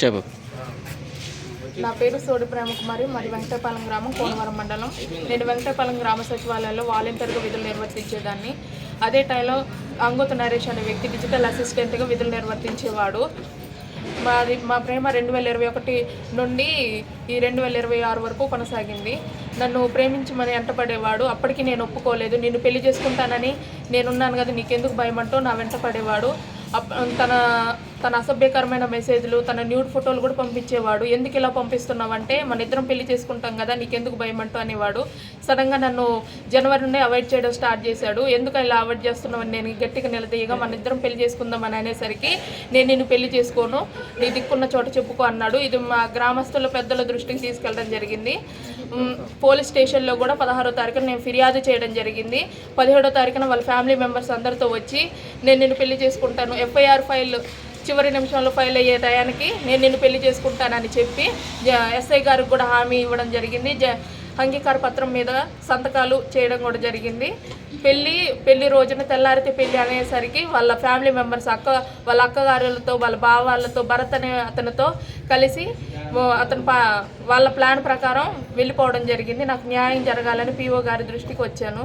చెప్పు. నా పేరు సోడి ప్రేమకుమారి, మరి వెంకటపాలెం గ్రామం, కోనవరం మండలం. నేను వెంకటపాలెం గ్రామ సచివాలయంలో వాలంటీర్గా విధులు నిర్వర్తించేదాన్ని. అదే టైంలో అంగోతు నరేష్ అనే వ్యక్తి డిజిటల్ అసిస్టెంట్గా విధులు నిర్వర్తించేవాడు. మా ప్రేమ 2021 నుండి ఈ 2026 వరకు కొనసాగింది. నన్ను ప్రేమించమని వెంటపడేవాడు. అప్పటికి నేను ఒప్పుకోలేదు. నిన్ను పెళ్లి చేసుకుంటానని నేనున్నాను కదా, నీకెందుకు భయం అంటూ నా వెంటపడేవాడు. తన అసభ్యకరమైన మెసేజ్లు, తన న్యూడ్ ఫోటోలు కూడా పంపించేవాడు. ఎందుకు ఇలా పంపిస్తున్నావంటే, మన ఇద్దరం పెళ్లి చేసుకుంటాం కదా, నీకెందుకు భయం అంటూ అనేవాడు. సడన్గా నన్ను జనవరి నుండి అవాయిడ్ చేయడం స్టార్ట్ చేశాడు. ఎందుకు ఇలా అవాయిడ్ చేస్తున్నామని నేను గట్టిగా నిలదీయగా, మన ఇద్దరం పెళ్లి చేసుకుందామని అనేసరికి, నేను నిన్ను పెళ్లి చేసుకోను, నీ దిక్కున్న చోట చెప్పుకో అన్నాడు. ఇది మా గ్రామస్తుల పెద్దల దృష్టికి తీసుకెళ్ళడం జరిగింది. పోలీస్ స్టేషన్లో కూడా 16వ తారీఖున నేను ఫిర్యాదు చేయడం జరిగింది. 17వ తారీఖున వాళ్ళ ఫ్యామిలీ మెంబర్స్ అందరితో వచ్చి నేను నిన్ను పెళ్లి చేసుకుంటాను, ఎఫ్ఐఆర్ ఫైల్ చివరి నిమిషంలో ఫైల్ అయ్యే టయానికి నేను నిన్ను పెళ్లి చేసుకుంటానని చెప్పి ఎస్ఐ గారికి కూడా హామీ ఇవ్వడం జరిగింది. అంగీకార పత్రం మీద సంతకాలు చేయడం కూడా జరిగింది. పెళ్లి రోజున తెల్లారితే పెళ్లి అనేసరికి వాళ్ళ ఫ్యామిలీ మెంబర్స్ వాళ్ళ అక్కగారులతో, వాళ్ళ బావాళ్ళతో, భరత్ అనే అతనితో కలిసి వాళ్ళ ప్లాన్ ప్రకారం వెళ్ళిపోవడం జరిగింది. నాకు న్యాయం జరగాలని పిఓ గారి దృష్టికి వచ్చాను.